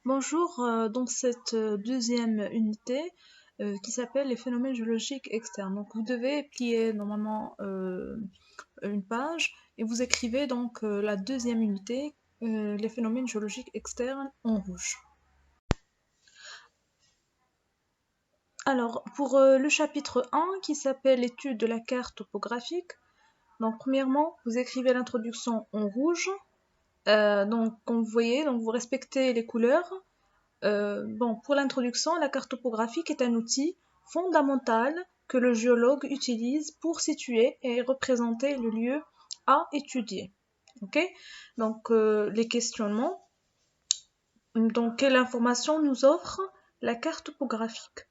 Bonjour, donc cette deuxième unité qui s'appelle les phénomènes géologiques externes. Donc vous devez plier normalement une page et vous écrivez donc la deuxième unité, les phénomènes géologiques externes en rouge. Alors pour le chapitre 1 qui s'appelle l'étude de la carte topographique, donc premièrement vous écrivez l'introduction en rouge. Donc comme vous voyez, donc vous respectez les couleurs. Pour l'introduction, la carte topographique est un outil fondamental que le géologue utilise pour situer et représenter le lieu à étudier. Ok. Donc, les questionnements. Donc, quelle information nous offre la carte topographique?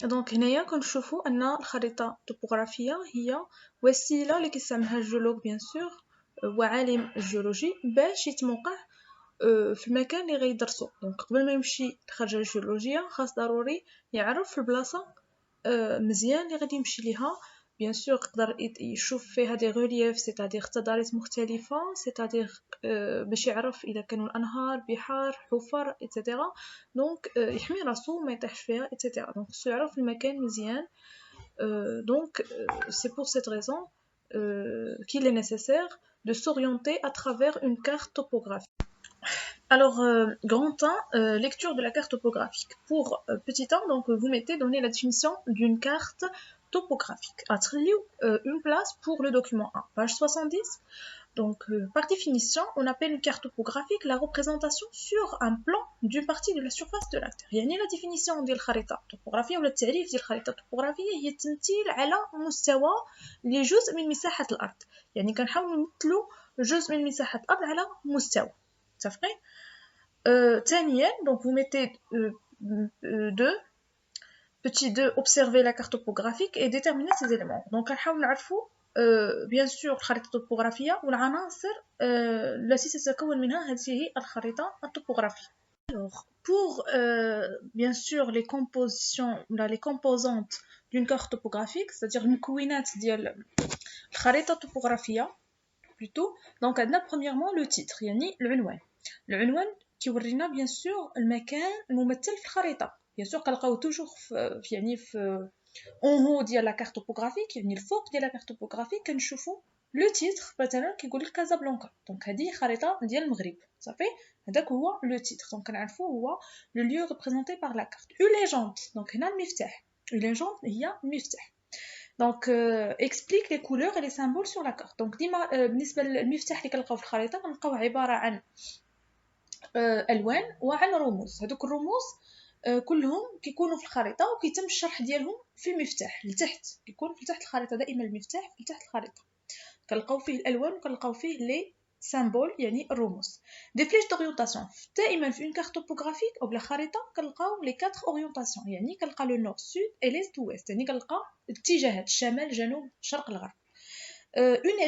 Donc هنايا كنشوفوا أن الخريطة الطبوغرافية هي وسيلة اللي كيستعملها الجيولوج بيان سور وعالم الجيولوجي باش يتموقع في المكان اللي غيدرسو. دونك قبل ما يمشي لخرجة الجيولوجية خاص ضروري يعرف البلاصة مزيان اللي غادي يمشي ليها. بيان سور يقدر يشوف فيها دي غولييف سيتادير تضاريس مختلفة سيتادير باش يعرف إذا كانوا الأنهار بحار حفر إتسيتيرا. دونك يحمي راسو ما يطيحش فيها إتسيتيرا. دونك خصو يعرف المكان مزيان. Donc c'est pour cette raison qu'il est nécessaire de s'orienter à travers une carte topographique. Alors, grand 1, lecture de la carte topographique. Pour petit 1, donc vous mettez donner la définition d'une carte topographique. Une place pour le document 1, page 70. Donc, par définition, on appelle une carte topographique la représentation sur un plan d'une partie de la surface de la Terre. يعني la définition ديال الخريطة الطبوغرافية ولا التعريف ديال الخريطة الطبوغرافية هي التمثيل على مستوى لجزء من مساحة الأرض. يعني كنحاولوا نمثلوا جزء من مساحة الأرض على مستوى. متفقين؟ ثانيا donc vous mettez 2 petit 2 observer la carte topographique et déterminer ses éléments. Donc نحاول نعرفوا bien sûr الخريطة الطبوغرافية والعناصر التي تتكون منها هذه الخريطة الطبوغرافية. Alors pour bien sûr les compositions les composantes d'une carte topographique, c'est-à-dire المكونات ديال الخريطة الطبوغرافية plutôt. Donc عندنا premièrement le titre يعني العنوان كيورينا بيان سور المكان الممثل في الخريطه. بيان سور كنلقاو توجور في اون هو ديال لا كارت توبوغرافيك يعني الفوق ديال لا كارت توبوغرافيك كنشوفوا لو تيتر مثلا كيقول لك كازابلانكا. دونك هذه خريطه ديال المغرب صافي. هذاك هو لو تيتر. دونك كنعرفوا هو لو ليو ريبريزونتي بار لا كارت. اون ليجوند دونك هنا المفتاح. اون ليجوند هي المفتاح. Donc explique les couleurs et les symboles sur la carte. Donc ديما بالنسبه للمفتاح اللي كنلقاو في الخريطه كنلقاو عباره عن الوان وعن رموز. هذوك الرموز كلهم كيكونوا في الخريطه وكيتم الشرح ديالهم في المفتاح لتحت. كيكون في تحت الخريطه دائما المفتاح في تحت الخريطه كنلقاو فيه الالوان وكنلقاو فيه لي سامبول يعني الرموز. دي فليش دوريونطاسيون دائما في اون كارت توبوغرافيك او بلا خريطه كنلقاو لي 4 اورينطاسيون يعني كنلقى لو نور سود اي ليست ويست يعني كنلقى الاتجاهات الشمال جنوب شرق الغرب. اون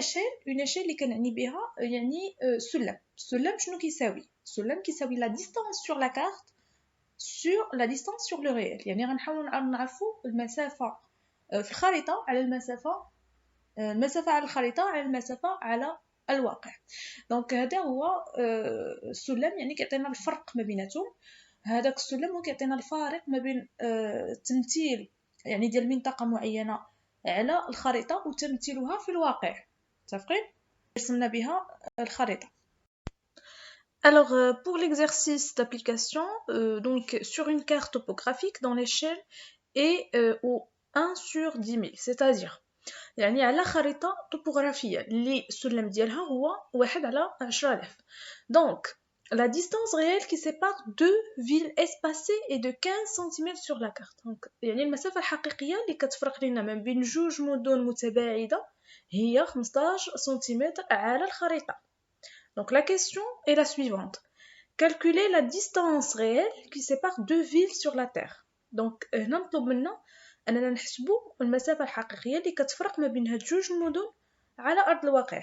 ايشيل اللي كنعني بها يعني السلم شنو كيساوي؟ السلم كيساوي لا ديستانس سور لا كارت sur la distance sur le réel. يعني غنحاولوا نعرفوا المسافه في الخريطه على المسافه على الخريطه على المسافه على الواقع. دونك هذا هو السلم يعني كيعطينا الفرق ما بيناتهم. هذاك السلم هو كيعطينا الفارق ما بين التمثيل يعني ديال منطقه معينه على الخريطه وتمثيلها في الواقع. متفقين؟ رسمنا بها الخريطه. Alors, pour l'exercice d'application, donc sur une carte topographique dans l'échelle est au 1 sur 10 000, c'est-à-dire يعني على خريطة طوبوغرافية اللي السلم ديالها هو 1 على 10,000. Donc, la distance réelle qui sépare deux villes espacées est de 15 cm sur la carte. Donc, يعني المسافة الحقيقية اللي كتفرق لنا ما بين جوج مدن متباعدة هي 15 سنتيمتر على الخريطة. Donc la question est la suivante. Calculer la distance réelle qui sépare deux villes sur la Terre. Donc هنا مطلوب منا أننا نحسبوا المسافة الحقيقية اللي كتفرق ما بين هاد جوج مدن على أرض الواقع.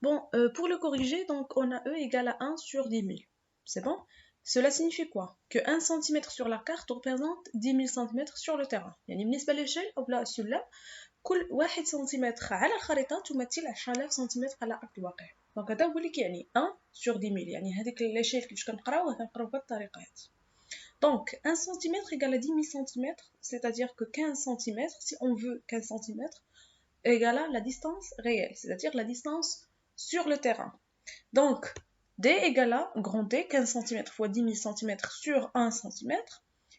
Bon, pour le corriger, donc on a E égale à 1 sur 10 000. C'est bon? Cela signifie quoi? Que 1 cm sur la carte représente 10 000 cm sur le terrain. يعني بالنسبة للشيء أو لا السلم كل 1 سنتيمتر على الخريطة تمثل 10000 سنتيمتر على أرض الواقع. دونك هذا هو اللي كيعني 1 sur 10 000، يعني هذيك لاشيل كيفاش كنقراوها بهاد الطريقة هادي. Donc 1 cm égale à 10 000 cm, c'est-à-dire que 15 cm, si on veut 15 cm, égale à la distance réelle, c'est-à-dire la distance sur le terrain. Donc D égale à, grand D, 15 cm fois 10 000 cm sur 1 cm,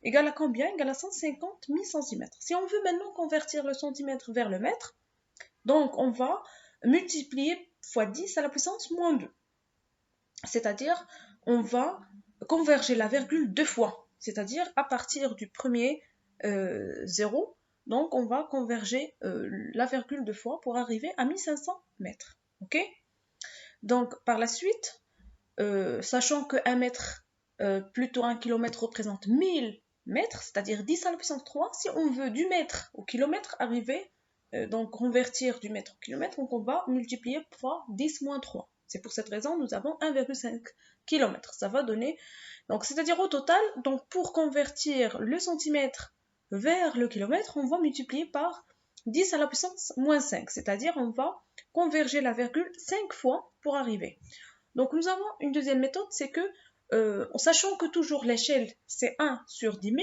égale à combien? Égale à 150 000 cm. Si on veut maintenant convertir le centimètre vers le mètre, donc on va multiplier fois 10 à la puissance moins 2. C'est-à-dire, on va converger la virgule 2 fois. C'est-à-dire, à partir du premier 0, donc on va converger la virgule 2 fois pour arriver à 1500 mètres. Ok? Donc, par la suite, sachant que 1 mètre, plutôt 1 kilomètre représente 1000 mètres, c'est-à-dire 10 à la puissance 3, si on veut du mètre au kilomètre arriver, donc convertir du mètre au kilomètre, donc on va multiplier par 10 moins 3. C'est pour cette raison nous avons 1,5 km. Ça va donner, donc c'est-à-dire au total, donc pour convertir le centimètre vers le kilomètre, on va multiplier par 10 à la puissance moins 5, c'est-à-dire on va converger la virgule 5 fois pour arriver. Donc nous avons une deuxième méthode, c'est que en sachant que toujours l'échelle c'est 1 sur 10 000,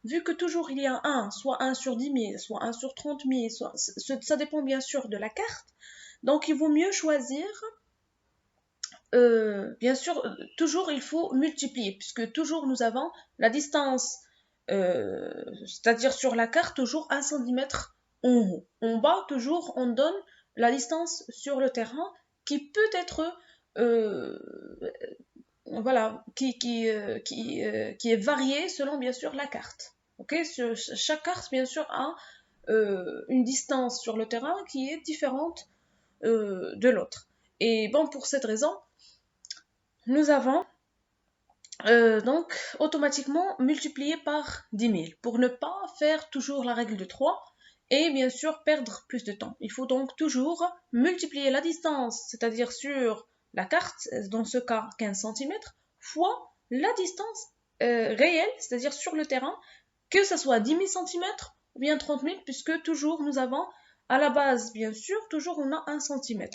vu que toujours il y a 1, soit 1 sur 10 000, soit 1 sur 30 000, ça dépend bien sûr de la carte, donc il vaut mieux choisir, bien sûr, toujours il faut multiplier, puisque toujours nous avons la distance, c'est-à-dire sur la carte, toujours 1 cm en haut. En bas, toujours on donne la distance sur le terrain qui peut être voilà, qui est variée selon bien sûr la carte. Okay, chaque carte bien sûr a une distance sur le terrain qui est différente de l'autre. Et bon, pour cette raison, nous avons donc automatiquement multiplié par 10 000 pour ne pas faire toujours la règle de 3 et bien sûr perdre plus de temps. Il faut donc toujours multiplier la distance, c'est-à-dire sur la carte, dans ce cas 15 cm, fois la distance réelle, c'est-à-dire sur le terrain, que ce soit 10 000 cm ou bien 30 000, puisque toujours nous avons à la base, bien sûr, toujours on a 1 cm.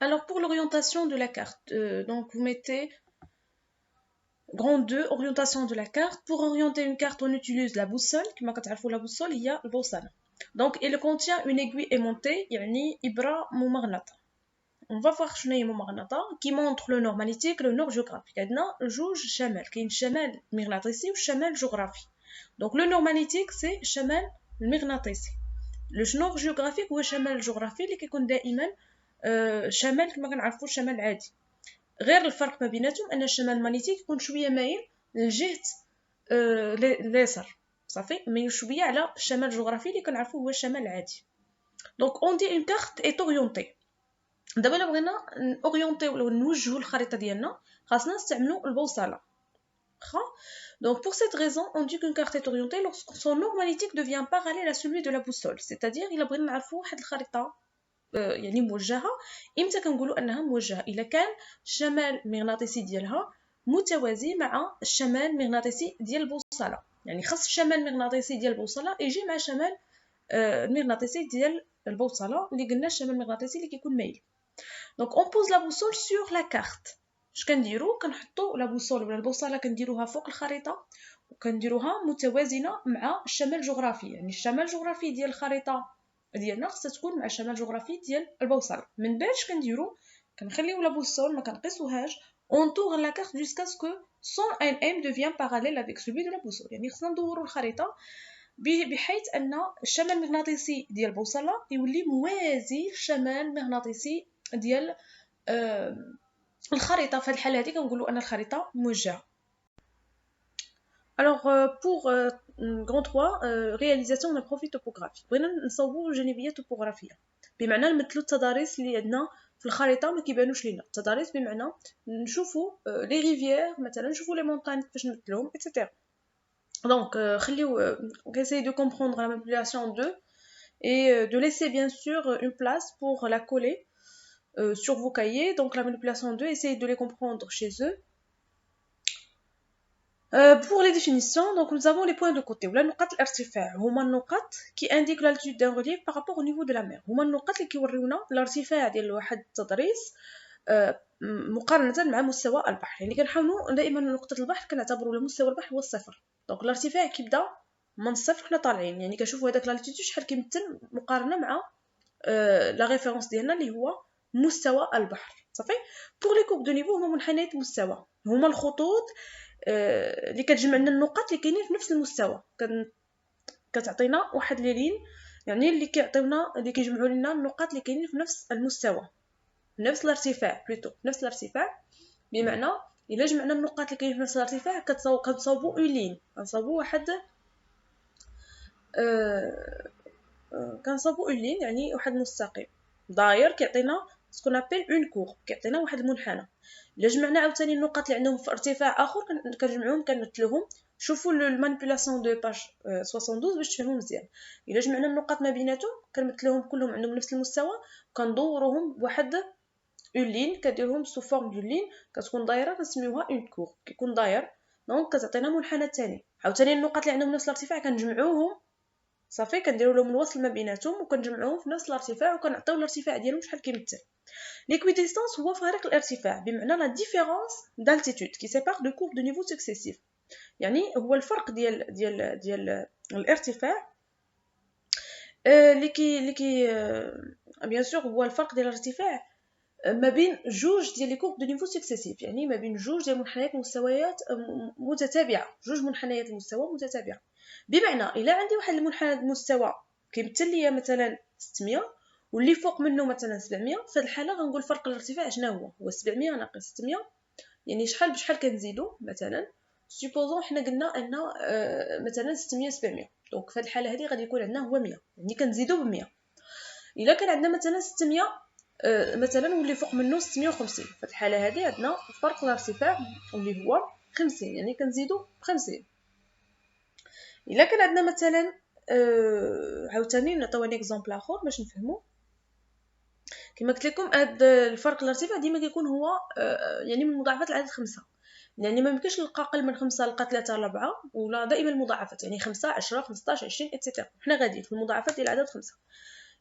Alors pour l'orientation de la carte, donc vous mettez grand 2, orientation de la carte. Pour orienter une carte, on utilise la boussole. Comme vous savez, la boussole, il y a le boussole. Donc, il contient une aiguille aimantée, yani ibra mumagnata. On va voir ce n'est mumagnata qui montre le nord magnétique, le nord géographique. Il y a jouj chamal, qui est une chamal magnétique ou chamal géographique. Donc, le nord magnétique, c'est chamal magnétique. Le nord géographique ou chamal géographique, qui est دائما شمال كما كنعرفوا الشمال العادي. غير الفرق ما بيناتهم ان الشمال المغناطيسي يكون شويه مايل لجهه اليسار صافي، مايل شويه على الشمال الجغرافي اللي كنعرفوه هو الشمال العادي. دونك اون دي اون كارت اي اورينتي. دابا الا بغينا اورينتيو ولا نوجهوا الخريطه ديالنا خاصنا نستعملوا البوصله. واخا donc pour cette raison on dit qu'une carte est orientée lorsque son nord magnétique devient parallèle à celui de la boussole, c'est-à-dire الا بغينا نعرفوا واحد الخريطه يعني موجهه، امتى كنقولوا انها موجهه؟ الا كان الشمال المغناطيسي ديالها متوازي مع الشمال المغناطيسي ديال البوصله، يعني خاص الشمال المغناطيسي ديال البوصله يجي مع الشمال المغناطيسي ديال البوصله اللي قلنا الشمال المغناطيسي اللي كيكون مايل. دونك اون بوز لا بوسول سور لا كارت. اش كنديروا؟ كنحطوا لا بوسول ولا البوصله كنديروها فوق الخريطه وكنديروها متوازنه مع الشمال الجغرافي، يعني الشمال الجغرافي ديال الخريطه ديالنا خصها تكون مع الشمال الجغرافي ديال البوصله. من بعد اش كنديروا؟ كنخليو لا بوسول ما كنقيسوهاش on tourne la carte jusqu'à ce que son NM devient parallèle avec celui de la boussole، يعني خصنا ندوروا الخريطه بحيث ان الشمال المغناطيسي ديال البوصله يولي موازي الشمال المغناطيسي ديال الخريطه. في هذه الحاله هذه كنقولوا ان الخريطه موجهه. Alors pour grand 3 réalisation d'un profil topographique بغينا نصوبوا جانبيه توبوغرافيه، بمعنى نمثلوا التضاريس اللي عندنا في الخريطه ما كيبانوش لينا. التضاريس بمعنى نشوفوا لي ريفيير مثلا، نشوفوا لي مونطاgne كيفاش نمثلوهم etc. Donc خليو essayer de comprendre la manipulation 2 et de laisser bien sûr une place pour la coller sur vos cahiers. Donc la manipulation 2, essayez de les comprendre chez eux. Pour les définitions, donc nous avons les points de côté. ولا نقاط الارتفاع هما النقاط qui indiquent l'altitude d'un relief par rapport au niveau de la mer. هما النقاط اللي كيوريونا الارتفاع ديال واحد التضريس مقارنة مع مستوى البحر. يعني كنحاولوا دائما نقطة البحر كنعتبروا مستوى البحر هو الصفر. دونك الارتفاع كيبدا من الصفر حنا طالعين، يعني كنشوفوا هذاك لالتيتود شحال كيمثل مقارنة مع لا ريفيرونس ديالنا اللي هو مستوى البحر. صافي. بور لي كورب دو نيفو هما منحنيات المستوى، هما الخطوط اللي كتجمع لنا النقاط اللي كاينين في نفس المستوى، كتعطينا واحد لي لين، يعني اللي كيعطيونا اللي كيجمعوا لنا النقاط اللي كاينين في نفس المستوى، نفس الارتفاع بلوتو، نفس الارتفاع. بمعنى الا جمعنا النقاط اللي كاينين في نفس الارتفاع كنصاوبوا اون لين، كنصاوبوا واحد كنصاوبوا اون لين، يعني واحد مستقيم داير كيعطينا سكون ابل اون كور، كيعطينا واحد المنحنى. الا جمعنا عاوتاني النقاط اللي عندهم في ارتفاع اخر كنجمعوهم كنمثلوهم. شوفوا المانيبيولاسيون دو باج 72 باش تفهموا مزيان. الا جمعنا النقاط ما بيناتهم كنمثلوهم كلهم عندهم نفس المستوى، كندوروهم بواحد اون لين، كديرهم سو فورم دو لين كتكون دايره كنسميوها اون كور، كيكون داير. دونك كتعطينا منحنى ثاني. عاوتاني النقاط اللي عندهم نفس الارتفاع كنجمعوهم صافي، كنديروا لهم الوصل ما بيناتهم وكنجمعوهم في نفس الارتفاع وكنعطيو الارتفاع ديالهم شحال كيمثل. ليكويديستانس هو فارق الارتفاع، بمعنى لا ديفيرونس دالتيتود كي سيبار دو كورب دو نيفو سكسيسيف، يعني هو الفرق ديال الارتفاع اللي بيان سور هو الفرق ديال الارتفاع ما بين جوج ديال لي كورب دو نيفو سكسيسيف، يعني ما بين جوج ديال منحنيات المستويات متتابعه، جوج منحنيات المستوى متتابعه. بمعنى الا عندي واحد المنحنى المستوى كيمثل ليا مثلا 600 واللي فوق منه مثلا 700، في هذه الحاله غنقول فرق الارتفاع شنو هو 700 ناقص 600، يعني شحال بشحال كنزيدو. مثلا سوبوزون حنا قلنا ان مثلا 600 700، دونك في هذه الحاله هذه غادي يكون عندنا هو 100، يعني كنزيدو ب 100. الا كان عندنا مثلا 600 مثلا واللي فوق منه 650، في الحاله هذه عندنا فرق الارتفاع اللي هو 50، يعني كنزيدو ب 50. الا كان عندنا مثلا عاوتاني نعطيو ان اكزامبل اخر باش نفهموا. كما قلت لكم هذا الفرق الارتفاع ديما كيكون هو يعني من مضاعفات العدد 5، يعني ما يمكنش نلقى اقل من 5 نلقى 3 ولا 4، ولا دائما المضاعفات يعني 5 10 15 20 ايتترا، حنا غاديين في المضاعفات ديال العدد 5.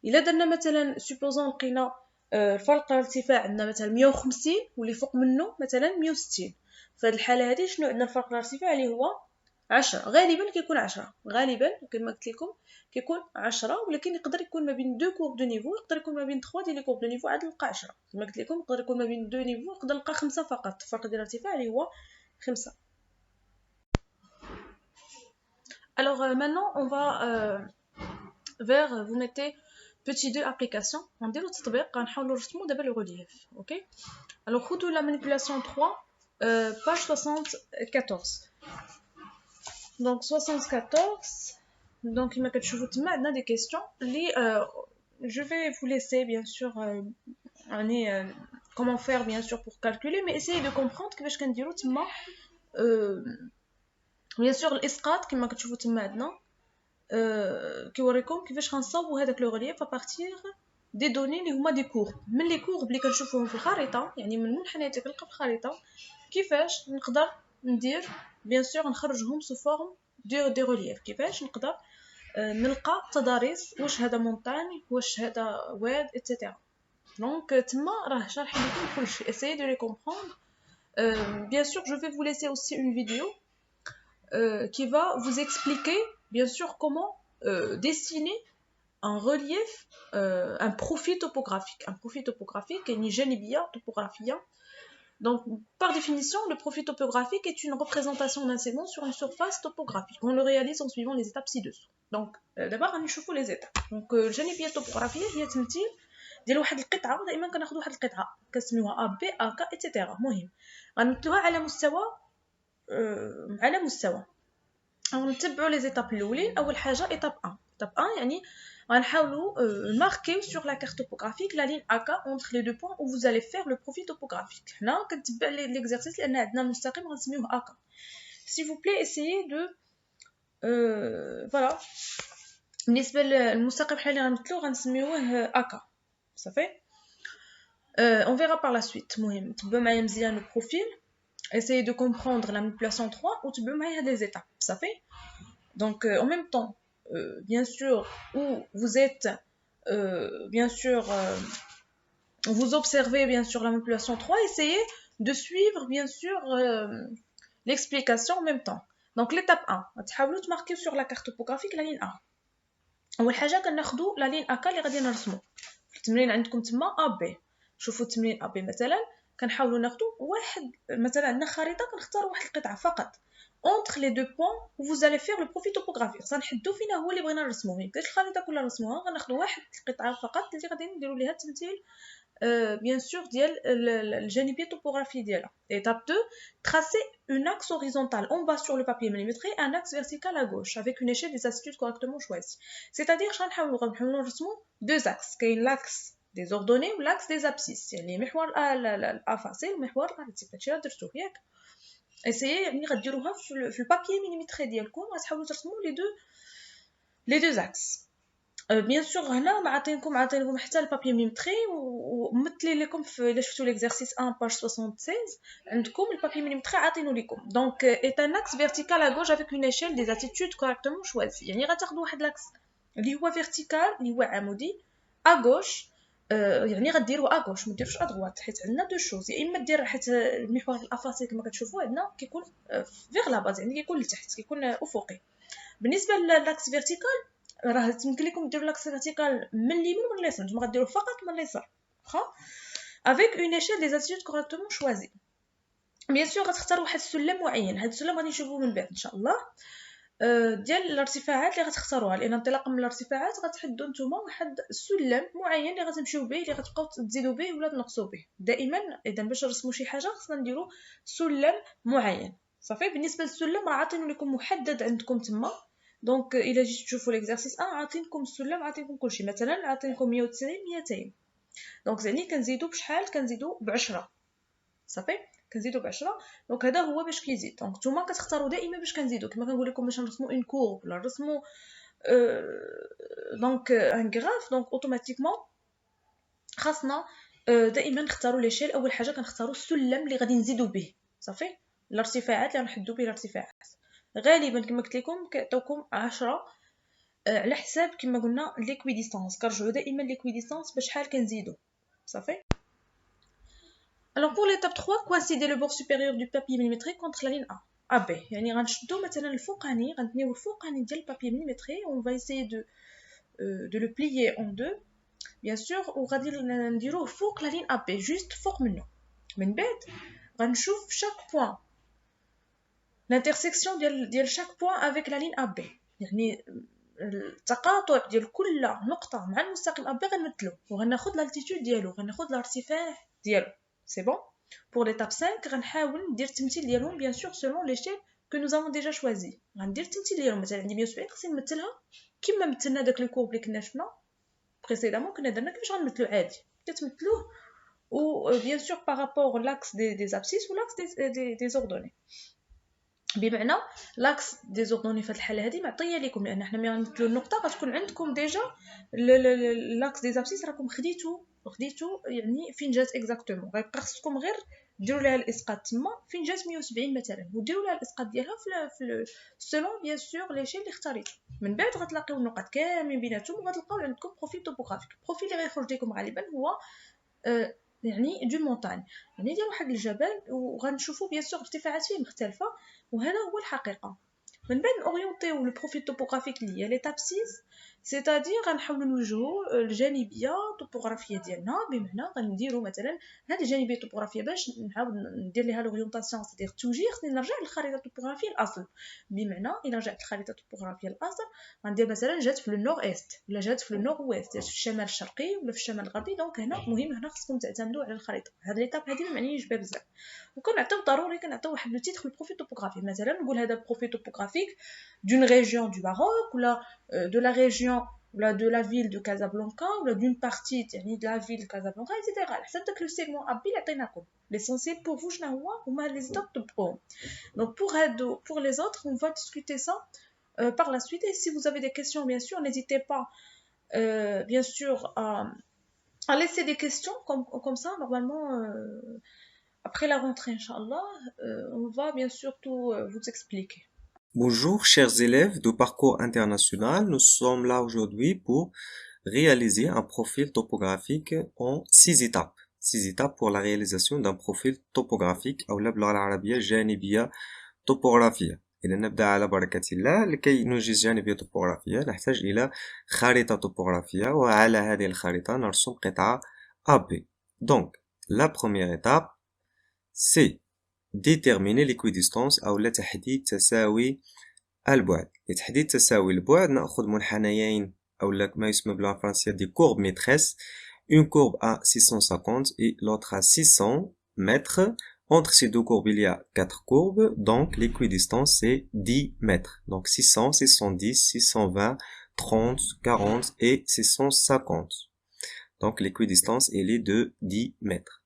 الا درنا مثلا سوبوزون لقينا الفرق الارتفاع عندنا مثلا 150 واللي فوق منه مثلا 160، في هذه الحاله هذه شنو عندنا الفرق الارتفاع اللي هو 10، غالبا كيكون 10، غالبا كما قلت لكم كيكون 10، ولكن يقدر يكون ما بين دو كورب دو نيفو، يقدر يكون ما بين 3 ديال لي كورب دو نيفو عاد نلقى 10، كما قلت لكم يقدر يكون ما بين دو نيفو يقدر نلقى 5 فقط، الفرق ديال الارتفاع اللي هو 5. Alors maintenant on va vers vous mettez petit 2 application غنديرو التطبيق غنحاولوا نرسموا دابا لو ريليف. اوكي alors خذوا la manipulation 3 page 74. donc 74 donc كما كتشوفوا تما عندنا دي كيسيون اللي je vais vous laisser bien sûr comment faire bien sûr pour calculer, mais essayez de comprendre كيفاش كنديروا تما bien sûr الاسقاط كما كتشوفوا تما عندنا كيوريكم كيفاش غنصاوبوا هذاك لو ريليف ابارتير دي دوني اللي هما دي كورب، من لي كورب اللي كنشوفوهم في الخريطه، يعني من المنحنيات اللي كنلقى في الخريطه كيفاش نقدر ندير بيان سور نخرجهم سو فورم دي ريليف، كيفاش نقدر نلقى تضاريس واش هذا مونطاني واش هذا واد ايتترا. دونك تما راه شارح لكم كلشي. essayez de les comprendre. Bien sûr je vais vous laisser aussi une vidéo qui va vous expliquer bien sûr comment dessiner un relief, un profil topographique. Un profil topographique est une جانبية topographia. Donc, par définition, le profil topographique est une représentation d'un segment sur une surface topographique. On le réalise en suivant les étapes ci-dessous. Donc, d'abord, on نشوفوا les étapes. Donc, الجانبية التopographiة هي تمثيل ديال واحد القطعة، دائما كناخذ واحد القطعة كنسميوها A B A K etc. مهم غنمثلوها على مستوى غنتبعوا لي زيتاب الاولين. اول حاجه ايتاب 1 يعني غنحاولوا marquer sur la carte topographique la ligne AK entre les deux points où vous allez faire le profil topographique. حنا كنتبع l'exercice لان عندنا المستقيم غنسميوه AK. s'il vous plaît essayez de voilà بالنسبه للمستقيم حنا اللي غنمثلوه غنسميوه AK صافي. on verra par la suite. مهم تبعوا معايا مزيان البروفيل. essayez de comprendre la manipulation 3 ou tu peux mettre des étapes, ça fait. Donc, en même temps, bien sûr, où vous êtes, bien sûr, vous observez bien sûr la manipulation 3, essayez de suivre bien sûr l'explication en même temps. Donc, l'étape 1, تحاولوا تماركيو sur la carte topographique la ligne A. أول حاجة كناخدو la ligne AK اللي غادي نرسمو. التمرين عندكم تما A B. شوفوا التمرين A B مثلا كنحاولوا ناخدو واحد مثلا عندنا خريطة كنختاروا واحد القطعة فقط. Entre les deux points où vous allez faire le profil topographique غنحددو فينا هو اللي بغينا نرسموه ميبقاش الخريطة كلها نرسموها غناخدو واحد القطعة فقط اللي غادي نديرو ليها التمثيل bien sûr ديال الجانبية الطوبوغرافية ديالها. Étape 2, tracer un axe horizontal en bas sur le papier millimétré et un axe vertical à gauche avec une échelle des attitudes correctement choisies. C'est-à-dire غنحاولوا نرسموا deux axes كاين l'axe des ordonnées ou l'axe des abscisses يعني محور الA فاصل ومحور الA هادشي راه درتوه ياك. essayez يعني غديروها في البابي ميليمتري ديالكم غتحاولوا ترسموا les deux axes. بيان سور هنا ما عاطينكم حتى البابي ميمتري ومثلي لكم الا شفتوا ليكزercice 1 page 76 عندكم البابي ميمتري عاطينو لكم دونك est un axe vertical à gauche avec une échelle des attitudes correctement choisies يعني غتاخذوا واحد لاكس اللي هو vertical اللي هو عمودي à gauche يعني غديروا à gauche ما ديروش à droite حيت عندنا دو شوز يا اما دير حيت المحور الافاسي كما كتشوفوا عندنا كيكون فيغ لا باز يعني كيكون لتحت كيكون افقي. بالنسبه للاكس vertical راه تمكن لكم ديروا لاكس فيرتيكال من اليمين ومن اليسار نتوما غديروا فقط من اليسار واخا avec une échelle des attitudes correctement choisies. bien sûr غتختاروا واحد السلم معين هذا السلم غادي نشوفوه من بعد ان شاء الله ديال الارتفاعات اللي غتختاروها لان انطلاقا من الارتفاعات غتحددوا نتوما واحد السلم معين اللي غتمشيو به اللي غتبقاو تزيدوا به ولا تنقصوا به دائما. اذا باش نرسموا شي حاجه خصنا نديروا سلم معين صافي. بالنسبه للسلم راه عاطين لكم محدد عندكم تما دونك الا جيتو تشوفوا ليكزercice 1 عاطينكم السلم عاطينكم كلشي مثلا عاطينكم 190 200 دونك يعني كنزيدوا بشحال كنزيدوا ب10 صافي كنزيدوا ب10 دونك هذا هو باش كيزيد دونك نتوما كتختاروا دائما باش كنزيدوا كما كنقول لكم باش نرسموا اون كورب ولا نرسموا دونك ان غراف دونك اوتوماتيكمون خاصنا دائما نختاروا ليشيل. اول حاجه كنختاروا السلم اللي غادي نزيدوا به صافي الارتفاعات اللي غنحدوا به الارتفاعات غالبا كما قلت لكم كيعطيوكم 10 على حساب كما قلنا ليكويديستانس كنرجعوا دائما ليكويديستانس بشحال كنزيدوا صافي. Alors pour l'étape 3 coïncider le bord supérieur du papier millimétré contre la ligne A AB يعني غنشدوا مثلا الفوقاني غنتنيو الفوقاني ديال البابي millimétré on va essayer de le plier en deux bien sûr وغادي نديروه فوق la ligne AB juste فوق منه. من بعد غنشوف chaque point l'intersection ديال chaque point avec la ligne AB يعني التقاطع ديال كل نقطه مع المستقيم AB غنمثلو وغناخذ l'altitude ديالو غناخذ الارتفاع ديالو. C'est bon. Pour l'étape 5 غنحاول ندير التمثيل ديالهم bien sûr selon l'échelle que nous avons déjà choisi غندير التمثيل ديالهم مثلا عندي 170 خصني نمثلها كما مثلنا داك الكورب اللي كنا شفنا بريسيدامون كنا درنا كيفاش غنمثلو عادي كتمثلوه و bien sûr par rapport l'axe des abscisses ou l'axe des ordonnées بمعنى لاكس دي زوردوني في الحاله هذه معطيه لكم لان حنا ملي غنمثلوا النقطه غتكون عندكم ديجا لاكس دي زابسيس راكم خديتو يعني فين جات اكزاكتومون غيبقى خصكم غير ديروا لها الاسقاط تما فين جات 170 مثلا وديروا لها الاسقاط ديالها في سولون بيان سور ليشيل اللي اختاريتو. من بعد غتلاقيو النقط كاملين بيناتهم وغتلقاو عندكم بروفيل توبوغرافيك. البروفيل اللي غيخرج لكم غالبا هو يعني دو مونتاني يعني ديال واحد الجبل وغنشوفوا بيان سور ارتفاعات فيه مختلفه وهذا هو الحقيقه. من بعد اورينتيو لو بروفيل توبوغرافيك اللي هي ليتاب 6 سيتادير غنحاولوا نوجهوا الجانبيه الطوبوغرافيه ديالنا بمعنى غنديروا مثلا هذه الجانبيه الطوبوغرافيه باش نعاود ندير ليها لورينتاسيون سيتير توجيه خصني نرجع للخريطه الطوبوغرافيه الاصل بمعنى الا رجعت للخريطه الطوبوغرافيه الاصل غندير مثلا جات في لو نور ايست ولا جات في لو نور ويست جات في الشمال الشرقي ولا في الشمال الغربي دونك هنا مهم هنا خصكم تعتمدوا على الخريطه. هذه ليتاب هذه ما معنيش بها بزاف وكنعطيو ضروري كنعطيو واحد لو تيتر البروفيل توبوغرافي مثلا نقول هذا البروفيل توبوغرافيك d'une région du Maroc ou de la région ou de la ville de Casablanca ou d'une partie de la ville de Casablanca etc. حسب داك لو سيغمون ابي اللي عطيناكم l'essentiel pour vous شنو هو هما لي ستوب تبقوهم. donc pour les autres on va discuter ça par la suite et si vous avez des questions bien sûr n'hésitez pas bien sûr à laisser des questions comme ça normalement Après la rentrée, Inch'Allah, on va bien sûr tout vous expliquer. Bonjour chers élèves de parcours international, nous sommes là aujourd'hui pour réaliser un profil topographique en 6 étapes. 6 étapes pour la réalisation d'un profil topographique أو باللغة العربية جانبية طبوغرافية. إذا نبدأ على بركة الله. لكي ننجز جانبية طبوغرافية نحتاج إلى خريطة طبوغرافية، وعلى هذه الخريطة نرسم قطعة AB. Donc, la première étape, c'est déterminer l'équidistance أو تحديد تساوي البعد. لتحديد تساوي البعد نأخذ منحنيين أو ما يسمى بالفرنسية دي كورب ميتريس. Une courbe à 650 et l'autre à 600 mètres. Entre ces deux courbes, il y a 4 courbes, donc l'équidistance c'est 10 mètres. Donc 600, 610, 620, 30, 40 et 650. Donc l'équidistance elle est de 10 mètres.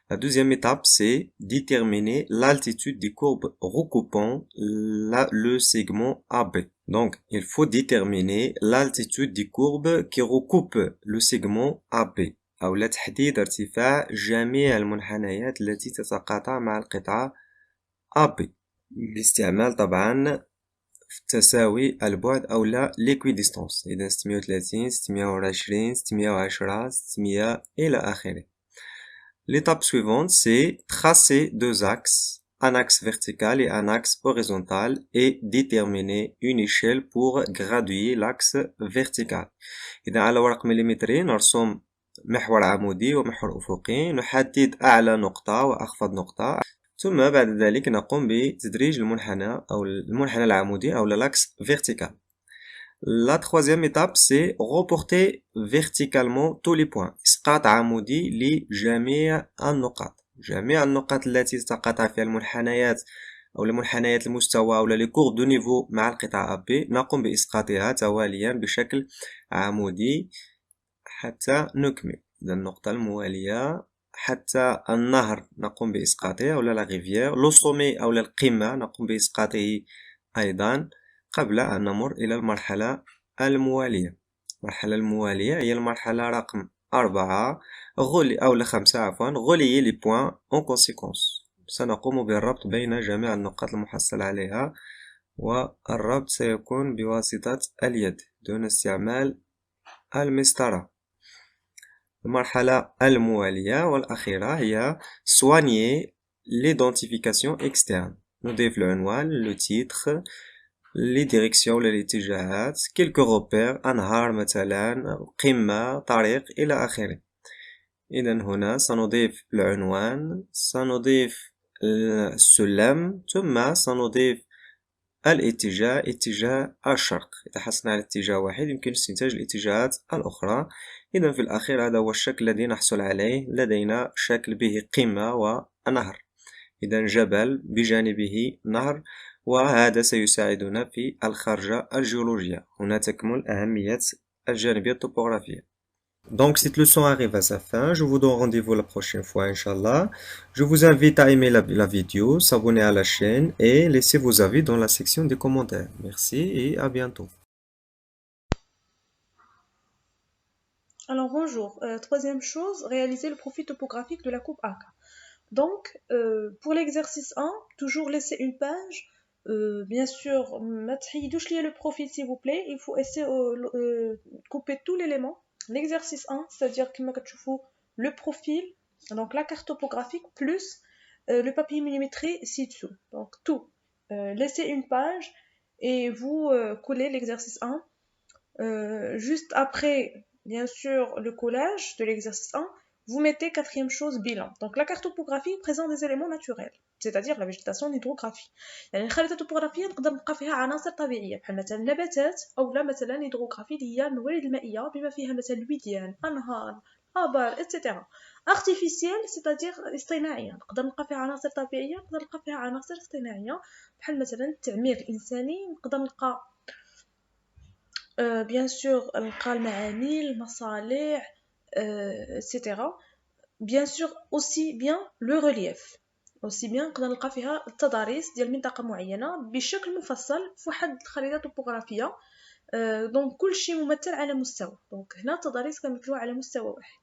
La deuxième étape, c'est déterminer l'altitude des courbes recoupant le segment AB. Donc, il faut déterminer l'altitude des courbes qui recoupent le segment AB. أو تحديد ارتفاع جميع المنحنيات التي تتقاطع مع القطعة AB. باستعمال طبعا تساوي البعد أو لا l'équidistance. إذا 630, 620, 610, 600 إلى آخره. L'étape suivante, c'est tracer deux axes, un axe vertical et un axe horizontal, et déterminer une échelle pour graduer l'axe vertical. إذا على ورق مليمتري نرسم محور عمودي ومحور أفقي، نحدد أعلى نقطة وأخفض نقطة، ثم بعد ذلك نقوم بتدريج المنحنى أو المنحنى العمودي أو l'axe vertical. La troisième étape, c'est reporter verticalement tous les points. إسقاط عمودي لجميع النقاط. جميع النقاط التي تتقاطع فيها المنحنيات أو المنحنيات المستوى أو لي كورب دو نيفو مع القطعة AB نقوم بإسقاطها تواليا بشكل عمودي حتى نكمل. إذا النقطة الموالية حتى النهر نقوم بإسقاطه أو لا ريفيير. لو سومي أو القمة نقوم بإسقاطه أيضا قبل أن نمر إلى المرحلة الموالية. المرحلة الموالية هي المرحلة رقم 4 أو 5 عفوا. غوليي لي بوان أون كونسيكونس. سنقوم بالربط بين جميع النقاط المحصل عليها، والربط سيكون بواسطة اليد دون استعمال المسطرة. المرحلة الموالية والأخيرة هي soigner l'identification externe. نضيف العنوان، لو تيتر، les directions ولا الاتجاهات، quelques repères، أنهار مثلا، قمة، طريق إلى آخره. إذا هنا سنضيف العنوان، سنضيف السلم، ثم سنضيف الاتجاه، اتجاه الشرق. إذا حصلنا على اتجاه واحد يمكن استنتاج الاتجاهات الأخرى. إذا في الأخير هذا هو الشكل الذي نحصل عليه. لدينا شكل به قمة ونهر، إذا جبل بجانبه نهر، وهذا سيساعدنا في الخرجة الجيولوجية. هنا تكمن أهمية الجانبية الطبوغرافية. Donc cette leçon arrive à sa fin. Je vous donne rendez-vous la prochaine fois, Inch'Allah. Je vous invite à aimer la vidéo, s'abonner à la chaîne et laisser vos avis dans la section des commentaires. Merci et à bientôt. Alors bonjour, troisième chose, réaliser le profil topographique de la coupe AK. Donc, pour l'exercice 1, toujours laisser une page. Bien sûr, ما تحيدوش ليا le profil s'il vous plaît. Il faut essayer de couper tout l'élément. L'exercice 1, c'est-à-dire كما كتشوفوا le profil, donc la carte topographique plus le papier millimétré ci-dessous. Donc tout. Laissez une page et vous collez l'exercice 1. Juste après, bien sûr, le collage de l'exercice 1, vous mettez quatrième chose, bilan. Donc la carte topographie présente des éléments naturels, c'est-à-dire la végétation, l'hydrographie. يعني الخريطة الطبوغرافية نقدر نلقى فيها عناصر طبيعية بحال مثلا نباتات أو لا مثلا الهيدروغرافي اللي هي الموارد المائية بما فيها مثلا الوديان، أنهار، آبار etc. artificiel c'est-à-dire اصطناعية، نقدر نلقى فيها عناصر طبيعية، نقدر نلقى فيها عناصر اصطناعية بحال مثلا التعمير الإنساني، نقدر نلقى bien sûr نلقى المعامل، المصالح etc. Bien sûr aussi bien le relief. aussi bien نقدر نلقى فيها التضاريس ديال منطقة معينة بشكل مفصل في واحد الخريطة طوبوغرافية. دونك كلشي ممثل على مستوى. دونك هنا التضاريس كنمثلوها على مستوى واحد.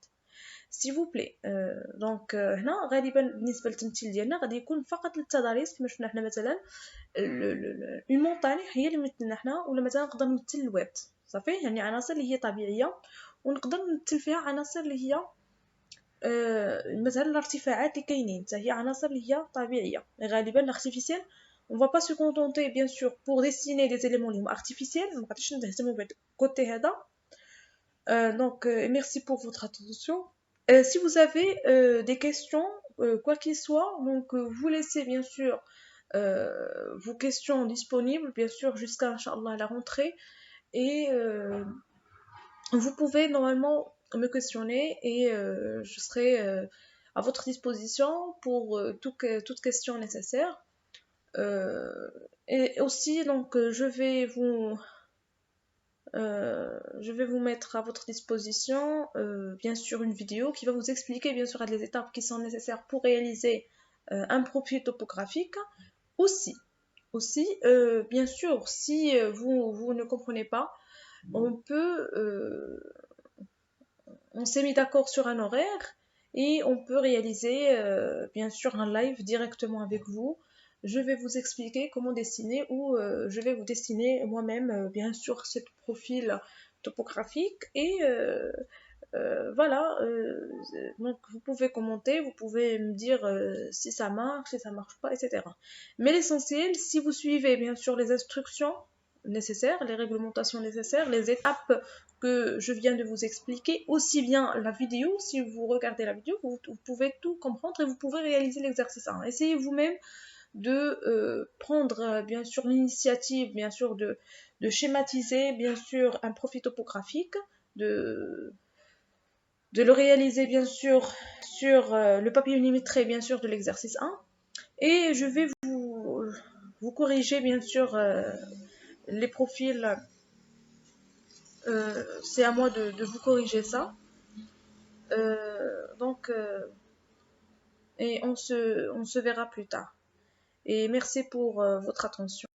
s'il vous plaît. دونك هنا غالبا بالنسبه للتمثيل ديالنا غادي يكون فقط للتضاريس كما شفنا حنا مثلا اون مونطاني هي اللي مثلنا حنا، ولا مثلا نقدر نمثل الواد صافي، يعني عناصر اللي هي طبيعيه، ونقدر نمثل فيها عناصر اللي هي مثلا الارتفاعات اللي كاينين حتى هي عناصر اللي هي طبيعيه. غالبا l'artificiel on va pas se contenter bien sûr pour dessiner des éléments اللي هما artificiels، ما غاديش نهتموا بهذا الكوتي هذا. Donc merci pour votre attention. Si vous avez des questions quoi qu'il soit, donc vous laissez bien sûr vos questions disponibles bien sûr jusqu'à Inch'Allah la rentrée, et vous pouvez normalement me questionner et je serai à votre disposition pour toute question nécessaire. Et aussi donc je vais vous mettre à votre disposition bien sûr une vidéo qui va vous expliquer bien sûr les étapes qui sont nécessaires pour réaliser un profil topographique. Aussi bien sûr si vous ne comprenez pas, on s'est mis d'accord sur un horaire et on peut réaliser bien sûr un live directement avec vous. Je vais vous expliquer comment dessiner, ou je vais vous dessiner moi-même bien sûr ce profil topographique, et voilà. Donc vous pouvez commenter, vous pouvez me dire si ça marche, si ça marche pas, etc. Mais l'essentiel, si vous suivez bien sûr les instructions nécessaires, les réglementations nécessaires, les étapes que je viens de vous expliquer, aussi bien la vidéo, si vous regardez la vidéo, vous pouvez tout comprendre et vous pouvez réaliser l'exercice 1. Essayez vous-même de prendre bien sûr l'initiative, bien sûr de schématiser bien sûr un profil topographique, de le réaliser bien sûr sur le papier millimétré bien sûr de l'exercice 1, et je vais vous corriger bien sûr les profils. C'est à moi de vous corriger ça. Donc et on se verra plus tard. Et merci pour votre attention.